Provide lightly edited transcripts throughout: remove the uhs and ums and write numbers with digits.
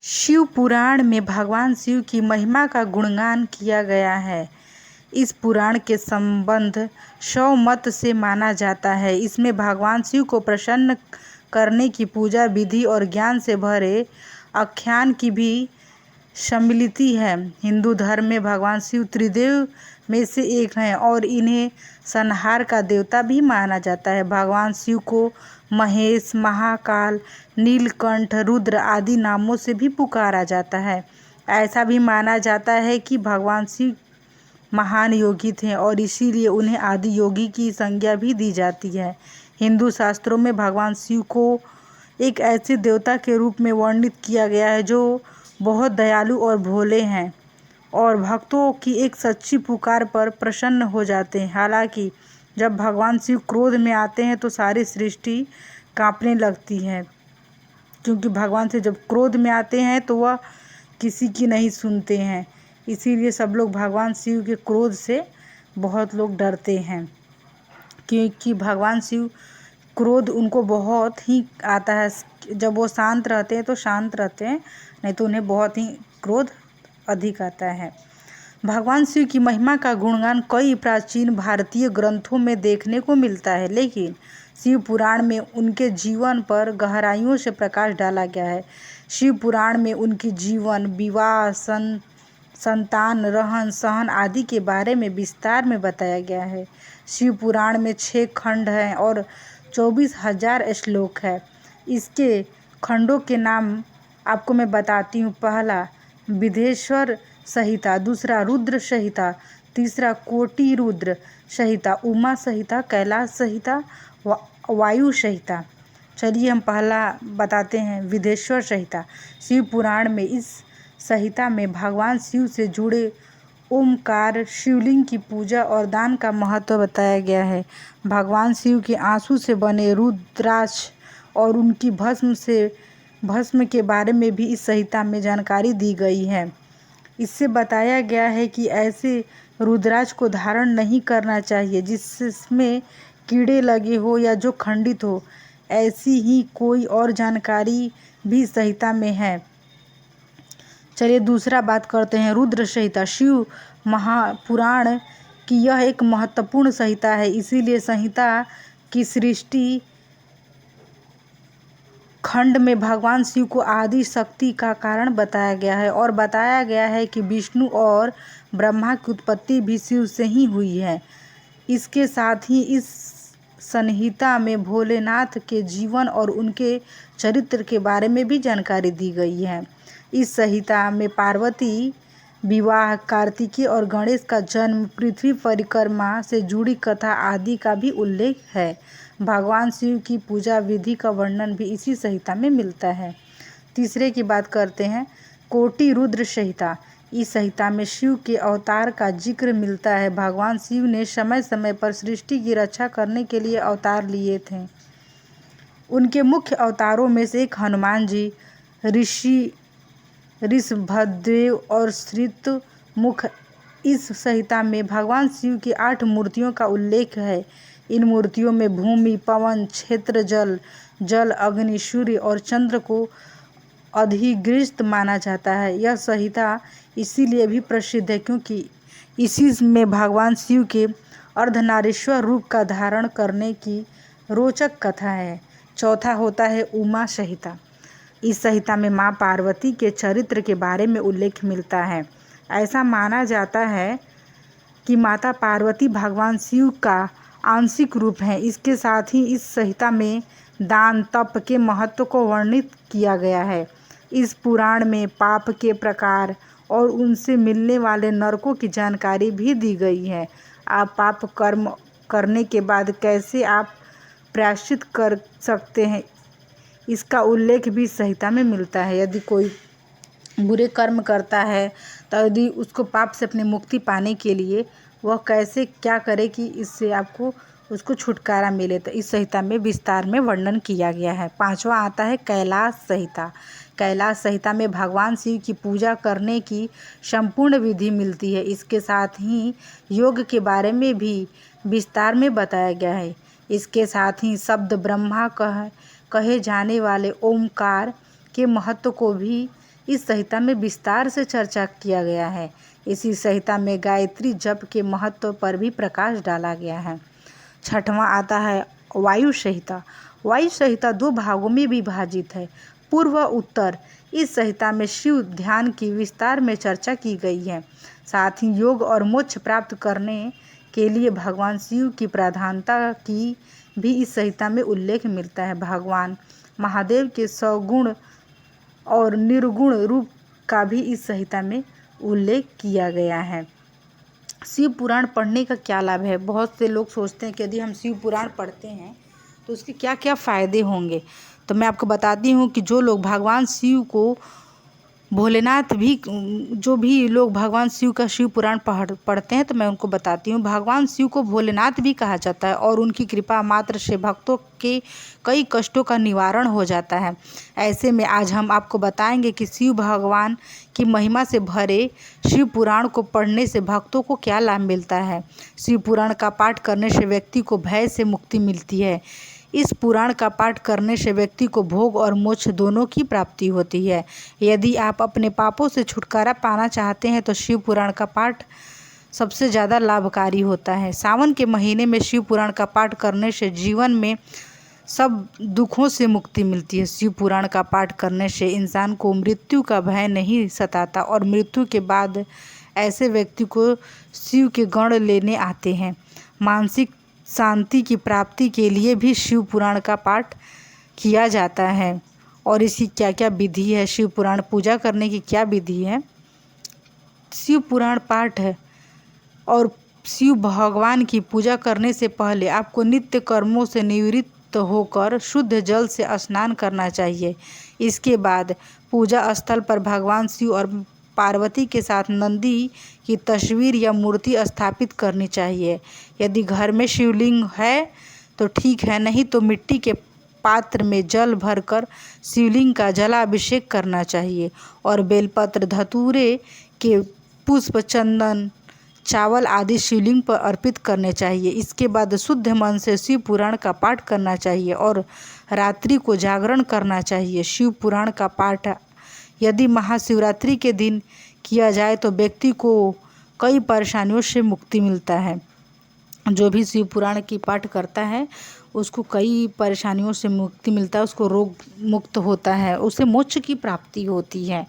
शिव पुराण में भगवान शिव की महिमा का गुणगान किया गया है। इस पुराण के संबंध शैव मत से माना जाता है। इसमें भगवान शिव को प्रसन्न करने की पूजा विधि और ज्ञान से भरे आख्यान की भी सम्मिलित है। हिंदू धर्म में भगवान शिव त्रिदेव में से एक हैं और इन्हें संहार का देवता भी माना जाता है। भगवान शिव को महेश, महाकाल, नीलकंठ, रुद्र आदि नामों से भी पुकारा जाता है। ऐसा भी माना जाता है कि भगवान शिव महान योगी थे और इसीलिए उन्हें आदि योगी की संज्ञा भी दी जाती है। हिंदू शास्त्रों में भगवान शिव को एक ऐसे देवता के रूप में वर्णित किया गया है जो बहुत दयालु और भोले हैं और भक्तों की एक सच्ची पुकार पर प्रसन्न हो जाते हैं। हालांकि जब भगवान शिव क्रोध में आते हैं तो सारी सृष्टि कांपने लगती है, क्योंकि भगवान से जब क्रोध में आते हैं तो वह किसी की नहीं सुनते हैं। इसीलिए सब लोग भगवान शिव के क्रोध से बहुत लोग डरते हैं, क्योंकि भगवान शिव क्रोध उनको बहुत ही आता है। जब वो शांत रहते हैं तो शांत रहते हैं, नहीं तो उन्हें बहुत ही क्रोध अधिक आता है। भगवान शिव की महिमा का गुणगान कई प्राचीन भारतीय ग्रंथों में देखने को मिलता है, लेकिन शिव पुराण में उनके जीवन पर गहराइयों से प्रकाश डाला गया है। शिव पुराण में उनकी जीवन, विवाह, संतान, रहन सहन आदि के बारे में विस्तार में बताया गया है। शिव पुराण में 6 खंड हैं और 24,000 श्लोक है। इसके खंडों के नाम आपको मैं बताती हूँ। पहला विदेश्वर संहिता, दूसरा रुद्र संहिता, तीसरा कोटि रुद्र संहिता, उमा संहिता, कैलाश संहिता, वायु संहिता। चलिए हम पहला बताते हैं, विदेश्वर संहिता। शिव पुराण में इस संहिता में भगवान शिव से जुड़े ओमकार, शिवलिंग की पूजा और दान का महत्व बताया गया है। भगवान शिव के आंसू से बने रुद्राक्ष और उनकी भस्म के बारे में भी इस संहिता में जानकारी दी गई है। इससे बताया गया है कि ऐसे रुद्राक्ष को धारण नहीं करना चाहिए जिसमें कीड़े लगे हो या जो खंडित हो। ऐसी ही कोई और जानकारी भी संहिता में है। चलिए दूसरा बात करते हैं, रुद्र संहिता। शिव महापुराण की यह एक महत्वपूर्ण संहिता है, इसीलिए संहिता की सृष्टि खंड में भगवान शिव को आदि शक्ति का कारण बताया गया है और बताया गया है कि विष्णु और ब्रह्मा की उत्पत्ति भी शिव से ही हुई है। इसके साथ ही इस संहिता में भोलेनाथ के जीवन और उनके चरित्र के बारे में भी जानकारी दी गई है। इस संहिता में पार्वती विवाह, कार्तिकेय और गणेश का जन्म, पृथ्वी परिक्रमा से जुड़ी कथा आदि का भी उल्लेख है। भगवान शिव की पूजा विधि का वर्णन भी इसी संहिता में मिलता है। तीसरे की बात करते हैं, कोटि रुद्र संहिता। इस संहिता में शिव के अवतार का जिक्र मिलता है। भगवान शिव ने समय समय पर सृष्टि की रक्षा करने के लिए अवतार लिए थे। उनके मुख्य अवतारों में से एक हनुमान जी, ऋषभदेव और श्रीतमुख। इस संहिता में भगवान शिव की 8 मूर्तियों का उल्लेख है। इन मूर्तियों में भूमि, पवन, क्षेत्र, जल, अग्नि, सूर्य और चंद्र को अधिगृहित माना जाता है। यह संहिता इसीलिए भी प्रसिद्ध है क्योंकि इसी में भगवान शिव के अर्धनारीश्वर रूप का धारण करने की रोचक कथा है। चौथा होता है उमा संहिता। इस संहिता में माँ पार्वती के चरित्र के बारे में उल्लेख मिलता है। ऐसा माना जाता है कि माता पार्वती भगवान शिव का आंशिक रूप है। इसके साथ ही इस संहिता में दान, तप के महत्व को वर्णित किया गया है। इस पुराण में पाप के प्रकार और उनसे मिलने वाले नरकों की जानकारी भी दी गई है। आप पाप कर्म करने के बाद कैसे आप प्रायश्चित कर सकते हैं, इसका उल्लेख भी संहिता में मिलता है। यदि कोई बुरे कर्म करता है तो यदि उसको पाप से अपनी मुक्ति पाने के लिए वह कैसे क्या करे कि इससे आपको उसको छुटकारा मिले, तो इस संहिता में विस्तार में वर्णन किया गया है। पांचवा आता है कैलाश संहिता। कैलाश संहिता में भगवान शिव की पूजा करने की संपूर्ण विधि मिलती है। इसके साथ ही योग के बारे में भी विस्तार में बताया गया है। इसके साथ ही शब्द ब्रह्मा कहे जाने वाले ओमकार के महत्व को भी इस संहिता में विस्तार से चर्चा किया गया है। इसी संहिता में गायत्री जप के महत्व पर भी प्रकाश डाला गया है। छठवां आता है वायु संहिता। वायु संहिता 2 भागों में विभाजित है, पूर्व व उत्तर। इस संहिता में शिव ध्यान की विस्तार में चर्चा की गई है। साथ ही योग और मोक्ष प्राप्त करने के लिए भगवान शिव की प्रधानता की भी इस संहिता में उल्लेख मिलता है। भगवान महादेव के सगुण और निर्गुण रूप का भी इस संहिता में उल्लेख किया गया है। शिव पुराण पढ़ने का क्या लाभ है? बहुत से लोग सोचते हैं कि यदि हम शिव पुराण पढ़ते हैं तो उसके क्या क्या फ़ायदे होंगे। तो मैं आपको बताती हूँ कि जो लोग भगवान शिव को भोलेनाथ भी जो भी लोग भगवान शिव का शिव पुराण पढ़ते हैं तो मैं उनको बताती हूँ, भगवान शिव को भोलेनाथ भी कहा जाता है और उनकी कृपा मात्र से भक्तों के कई कष्टों का निवारण हो जाता है। ऐसे में आज हम आपको बताएंगे कि शिव भगवान की महिमा से भरे शिव पुराण को पढ़ने से भक्तों को क्या लाभ मिलता है। शिव पुराण का पाठ करने से व्यक्ति को भय से मुक्ति मिलती है। इस पुराण का पाठ करने से व्यक्ति को भोग और मोक्ष दोनों की प्राप्ति होती है। यदि आप अपने पापों से छुटकारा पाना चाहते हैं तो शिव पुराण का पाठ सबसे ज़्यादा लाभकारी होता है। सावन के महीने में शिव पुराण का पाठ करने से जीवन में सब दुखों से मुक्ति मिलती है। शिव पुराण का पाठ करने से इंसान को मृत्यु का भय नहीं सताता और मृत्यु के बाद ऐसे व्यक्ति को शिव के गण लेने आते हैं। मानसिक शांति की प्राप्ति के लिए भी शिव पुराण का पाठ किया जाता है। और इसकी क्या क्या विधि है, शिव पुराण पूजा करने की क्या विधि है। शिव पुराण पाठ है और शिव भगवान की पूजा करने से पहले आपको नित्य कर्मों से निवृत्त होकर शुद्ध जल से स्नान करना चाहिए। इसके बाद पूजा स्थल पर भगवान शिव और पार्वती के साथ नंदी की तस्वीर या मूर्ति स्थापित करनी चाहिए। यदि घर में शिवलिंग है तो ठीक है, नहीं तो मिट्टी के पात्र में जल भरकर शिवलिंग का जलाभिषेक करना चाहिए और बेलपत्र, धतूरे के पुष्प, चंदन, चावल आदि शिवलिंग पर अर्पित करने चाहिए। इसके बाद शुद्ध मन से शिव पुराण का पाठ करना चाहिए और रात्रि को जागरण करना चाहिए। शिव पुराण का पाठ यदि महाशिवरात्रि के दिन किया जाए तो व्यक्ति को कई परेशानियों से मुक्ति मिलता है। जो भी शिव पुराण की पाठ करता है उसको कई परेशानियों से मुक्ति मिलता है, उसको रोग मुक्त होता है, उसे मोक्ष की प्राप्ति होती है।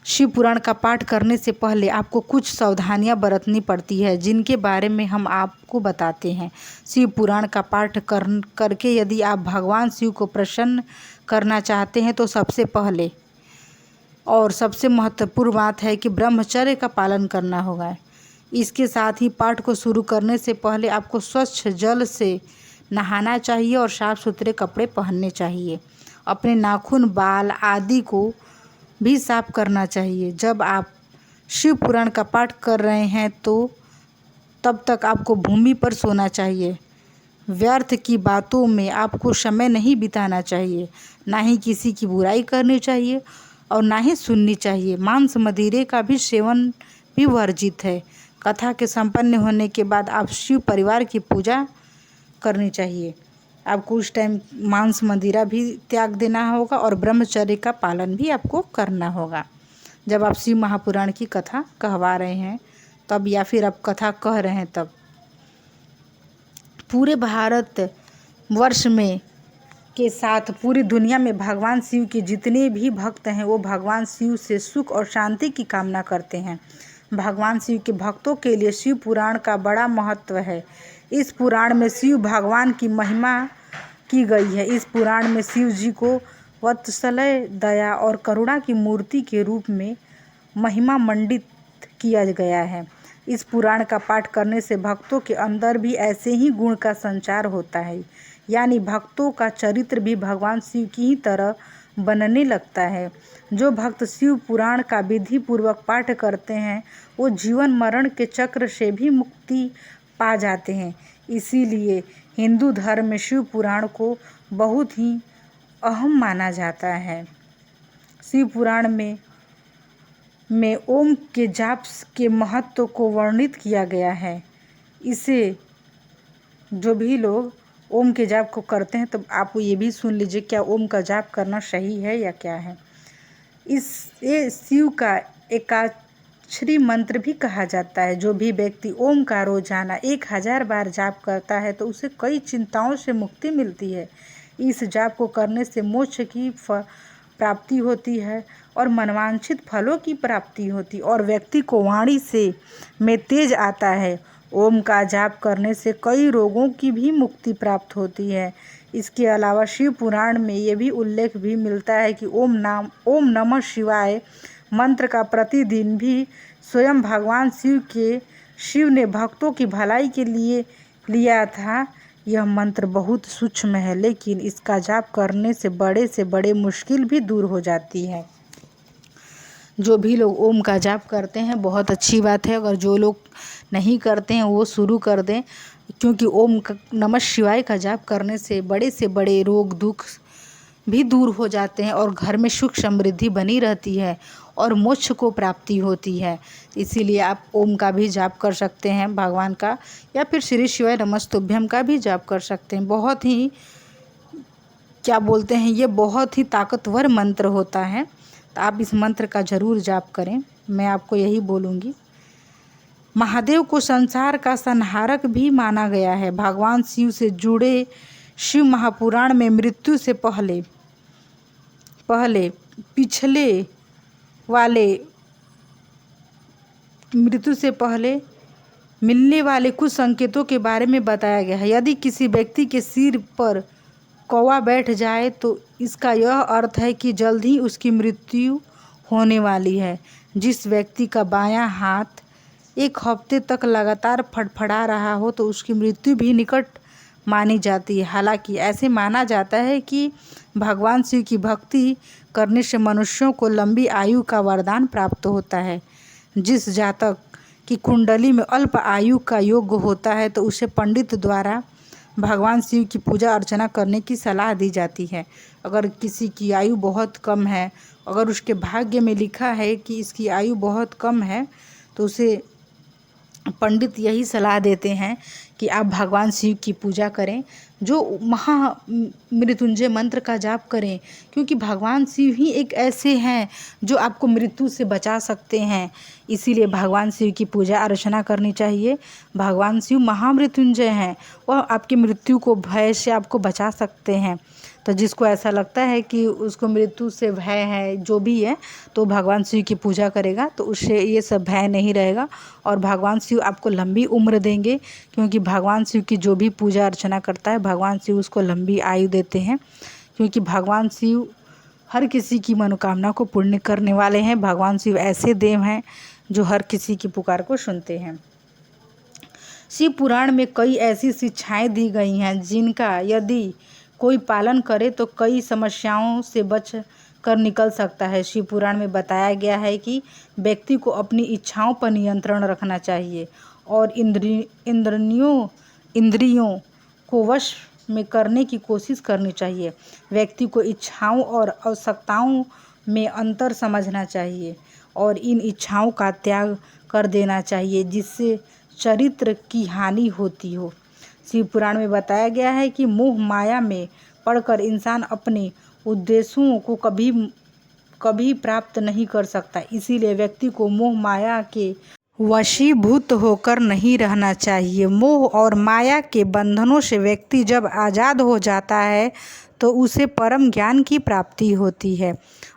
शिव पुराण का पाठ करने से पहले आपको कुछ सावधानियां बरतनी पड़ती है, जिनके बारे में हम आपको बताते हैं। शिव पुराण का पाठ करके यदि आप भगवान शिव को प्रसन्न करना चाहते हैं तो सबसे पहले और सबसे महत्वपूर्ण बात है कि ब्रह्मचर्य का पालन करना होगा। इसके साथ ही पाठ को शुरू करने से पहले आपको स्वच्छ जल से नहाना चाहिए और साफ सुथरे कपड़े पहनने चाहिए। अपने नाखून, बाल आदि को भी साफ करना चाहिए। जब आप शिव पुराण का पाठ कर रहे हैं तो तब तक आपको भूमि पर सोना चाहिए। व्यर्थ की बातों में आपको समय नहीं बिताना चाहिए, ना ही किसी की बुराई करनी चाहिए और ना ही सुननी चाहिए। मांस मदिरे का भी सेवन भी वर्जित है। कथा के संपन्न होने के बाद आप शिव परिवार की पूजा करनी चाहिए। आपको उस टाइम मांस मदिरा भी त्याग देना होगा और ब्रह्मचर्य का पालन भी आपको करना होगा। जब आप शिव महापुराण की कथा कहवा रहे हैं तब, या फिर आप कथा कह रहे हैं तब। पूरे भारत वर्ष में के साथ पूरी दुनिया में भगवान शिव के जितने भी भक्त हैं वो भगवान शिव से सुख और शांति की कामना करते हैं। भगवान शिव के भक्तों के लिए शिव पुराण का बड़ा महत्व है। इस पुराण में शिव भगवान की महिमा की गई है। इस पुराण में शिव जी को वत्सलय, दया और करुणा की मूर्ति के रूप में महिमा मंडित किया गया है। इस पुराण का पाठ करने से भक्तों के अंदर भी ऐसे ही गुण का संचार होता है, यानी भक्तों का चरित्र भी भगवान शिव की ही तरह बनने लगता है। जो भक्त शिव पुराण का विधि पूर्वक पाठ करते हैं वो जीवन मरण के चक्र से भी मुक्ति पा जाते हैं। इसीलिए हिंदू धर्म में शिव पुराण को बहुत ही अहम माना जाता है। शिव पुराण में ओम के जाप के महत्व को वर्णित किया गया है। इसे जो भी लोग ओम के जाप को करते हैं तो आप ये भी सुन लीजिए क्या ओम का जाप करना सही है या क्या है। इसे शिव का एकाक्षरी मंत्र भी कहा जाता है। जो भी व्यक्ति ओम का रोजाना 1000 बार जाप करता है तो उसे कई चिंताओं से मुक्ति मिलती है। इस जाप को करने से मोक्ष की प्राप्ति होती है और मनवांछित फलों की प्राप्ति होती और व्यक्ति को वाणी से में तेज आता है। ओम का जाप करने से कई रोगों की भी मुक्ति प्राप्त होती है। इसके अलावा शिव पुराण में ये भी उल्लेख भी मिलता है कि ओम नमः शिवाय मंत्र का प्रतिदिन भी स्वयं भगवान शिव ने भक्तों की भलाई के लिए लिया था। यह मंत्र बहुत सूक्ष्म है, लेकिन इसका जाप करने से बड़े मुश्किल भी दूर हो जाती है। जो भी लोग ओम का जाप करते हैं बहुत अच्छी बात है, अगर जो लोग नहीं करते हैं वो शुरू कर दें, क्योंकि ओम नमः शिवाय का जाप करने से बड़े रोग दुख भी दूर हो जाते हैं और घर में सुख समृद्धि बनी रहती है और मोक्ष को प्राप्ति होती है। इसीलिए आप ओम का भी जाप कर सकते हैं भगवान का, या फिर श्री शिवाय नमस्तुभ्यम का भी जाप कर सकते हैं। बहुत ही क्या बोलते हैं, ये बहुत ही ताकतवर मंत्र होता है, तो आप इस मंत्र का ज़रूर जाप करें। मैं आपको यही बोलूँगी। महादेव को संसार का संहारक भी माना गया है। भगवान शिव से जुड़े शिव महापुराण में मृत्यु से पहले मिलने वाले कुछ संकेतों के बारे में बताया गया है। यदि किसी व्यक्ति के सिर पर कौवा बैठ जाए तो इसका यह अर्थ है कि जल्द ही उसकी मृत्यु होने वाली है। जिस व्यक्ति का बायां हाथ 1 हफ्ते तक लगातार फड़फड़ा रहा हो तो उसकी मृत्यु भी निकट मानी जाती है। हालांकि ऐसे माना जाता है कि भगवान शिव की भक्ति करने से मनुष्यों को लंबी आयु का वरदान प्राप्त होता है। जिस जातक की कुंडली में अल्प आयु का योग होता है तो उसे पंडित द्वारा भगवान शिव की पूजा अर्चना करने की सलाह दी जाती है। अगर किसी की आयु बहुत कम है, अगर उसके भाग्य में लिखा है कि इसकी आयु बहुत कम है, तो उसे पंडित यही सलाह देते हैं कि आप भगवान शिव की पूजा करें, जो महामृत्युंजय मंत्र का जाप करें, क्योंकि भगवान शिव ही एक ऐसे हैं जो आपको मृत्यु से बचा सकते हैं। इसीलिए भगवान शिव की पूजा अर्चना करनी चाहिए। भगवान शिव महामृत्युंजय हैं, वह आपकी मृत्यु को भय से आपको बचा सकते हैं। तो जिसको ऐसा लगता है कि उसको मृत्यु से भय है, जो भी है, तो भगवान शिव की पूजा करेगा तो उससे ये सब भय नहीं रहेगा और भगवान शिव आपको लंबी उम्र देंगे, क्योंकि भगवान शिव की जो भी पूजा अर्चना करता है भगवान शिव उसको लंबी आयु देते हैं, क्योंकि भगवान शिव हर किसी की मनोकामना को पूर्ण करने वाले हैं। भगवान शिव ऐसे देव हैं जो हर किसी की पुकार को सुनते हैं। शिव पुराण में कई ऐसी शिक्षाएं दी गई हैं जिनका यदि कोई पालन करे तो कई समस्याओं से बच कर निकल सकता है। शिव पुराण में बताया गया है कि व्यक्ति को अपनी इच्छाओं पर नियंत्रण रखना चाहिए और इंद्रियों को वश में करने की कोशिश करनी चाहिए। व्यक्ति को इच्छाओं और आवश्यकताओं में अंतर समझना चाहिए और इन इच्छाओं का त्याग कर देना चाहिए जिससे चरित्र की हानि होती हो। शिव पुराण में बताया गया है कि मोह माया में पड़कर इंसान अपने उद्देश्यों को कभी प्राप्त नहीं कर सकता। इसीलिए व्यक्ति को मोह माया के वशीभूत होकर नहीं रहना चाहिए। मोह और माया के बंधनों से व्यक्ति जब आज़ाद हो जाता है तो उसे परम ज्ञान की प्राप्ति होती है।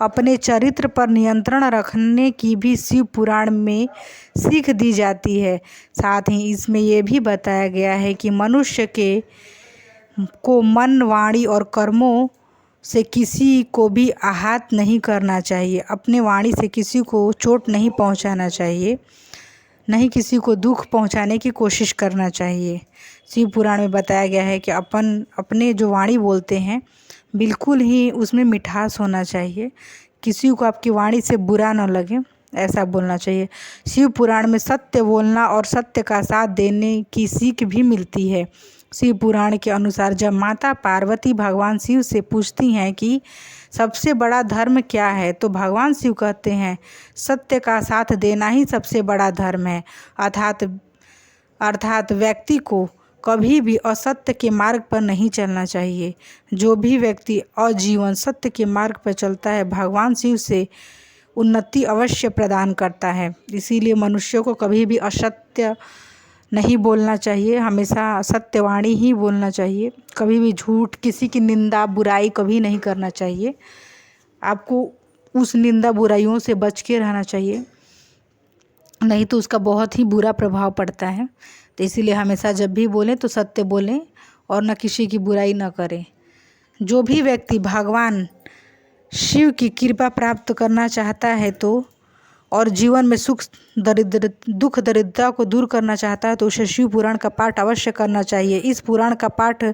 अपने चरित्र पर नियंत्रण रखने की भी शिव पुराण में सीख दी जाती है। साथ ही इसमें यह भी बताया गया है कि मनुष्य को मन, वाणी और कर्मों से किसी को भी आहत नहीं करना चाहिए। अपने वाणी से किसी को चोट नहीं पहुंचाना चाहिए, नहीं किसी को दुख पहुंचाने की कोशिश करना चाहिए। शिव पुराण में बताया गया है कि अपने जो वाणी बोलते हैं बिल्कुल ही उसमें मिठास होना चाहिए, किसी को आपकी वाणी से बुरा न लगे, ऐसा बोलना चाहिए। शिव पुराण में सत्य बोलना और सत्य का साथ देने की सीख भी मिलती है। शिव पुराण के अनुसार जब माता पार्वती भगवान शिव से पूछती हैं कि सबसे बड़ा धर्म क्या है, तो भगवान शिव कहते हैं सत्य का साथ देना ही सबसे बड़ा धर्म है। अर्थात व्यक्ति को कभी भी असत्य के मार्ग पर नहीं चलना चाहिए। जो भी व्यक्ति आजीवन सत्य के मार्ग पर चलता है, भगवान शिव से उन्नति अवश्य प्रदान करता है। इसीलिए मनुष्यों को कभी भी असत्य नहीं बोलना चाहिए, हमेशा सत्यवाणी ही बोलना चाहिए। कभी भी झूठ, किसी की निंदा बुराई कभी नहीं करना चाहिए। आपको उस निंदा बुराइयों से बच के रहना चाहिए, नहीं तो उसका बहुत ही बुरा प्रभाव पड़ता है। तो इसीलिए हमेशा जब भी बोलें तो सत्य बोलें और न किसी की बुराई न करें। जो भी व्यक्ति भगवान शिव की कृपा प्राप्त करना चाहता है तो और जीवन में दुख दरिद्रता को दूर करना चाहता है तो उसे शिव पुराण का पाठ अवश्य करना चाहिए। इस पुराण का पाठ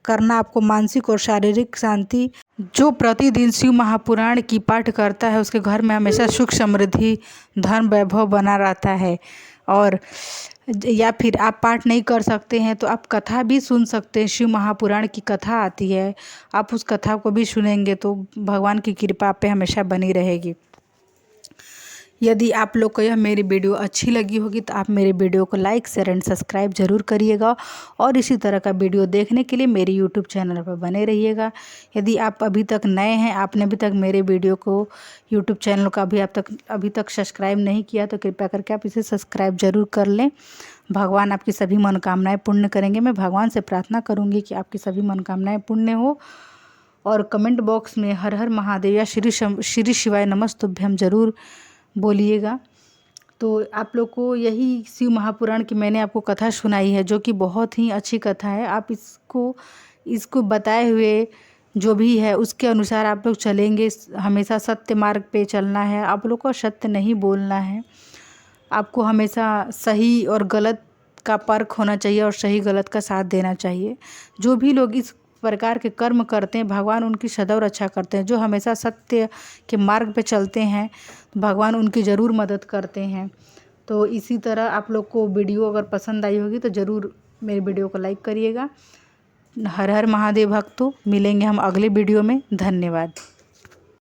करना आपको मानसिक और शारीरिक शांति, जो प्रतिदिन शिव महापुराण की पाठ करता है उसके घर में हमेशा सुख समृद्धि धन वैभव बना रहता है। और या फिर आप पाठ नहीं कर सकते हैं तो आप कथा भी सुन सकते हैं। शिव महापुराण की कथा आती है, आप उस कथा को भी सुनेंगे तो भगवान की कृपा आप पे हमेशा बनी रहेगी। यदि आप लोग को यह मेरी वीडियो अच्छी लगी होगी तो आप मेरे वीडियो को लाइक शेयर एंड सब्सक्राइब ज़रूर करिएगा और इसी तरह का वीडियो देखने के लिए मेरे यूट्यूब चैनल पर बने रहिएगा। यदि आप अभी तक नए हैं, आपने अभी तक मेरे वीडियो को यूट्यूब चैनल का अभी तक सब्सक्राइब नहीं किया तो कृपया करके आप इसे सब्सक्राइब ज़रूर कर लें। भगवान आपकी सभी मनोकामनाएँ पूर्ण करेंगे। मैं भगवान से प्रार्थना करूँगी कि आपकी सभी मनोकामनाएँ पूर्ण हो। और कमेंट बॉक्स में हर हर महादेव या श्री शिवाय नमस्तुभ्यम ज़रूर बोलिएगा। तो आप लोग को यही शिव महापुराण की मैंने आपको कथा सुनाई है, जो कि बहुत ही अच्छी कथा है। आप इसको बताए हुए जो भी है उसके अनुसार आप लोग चलेंगे। हमेशा सत्य मार्ग पे चलना है, आप लोग को सत्य नहीं बोलना है। आपको हमेशा सही और गलत का परख होना चाहिए और सही गलत का साथ देना चाहिए। जो भी लोग इस प्रकार के कर्म करते हैं भगवान उनकी सदैव रक्षा करते हैं। जो हमेशा सत्य के मार्ग पे चलते हैं भगवान उनकी ज़रूर मदद करते हैं। तो इसी तरह आप लोग को वीडियो अगर पसंद आई होगी तो ज़रूर मेरे वीडियो को लाइक करिएगा। हर हर महादेव भक्तों, मिलेंगे हम अगले वीडियो में। धन्यवाद।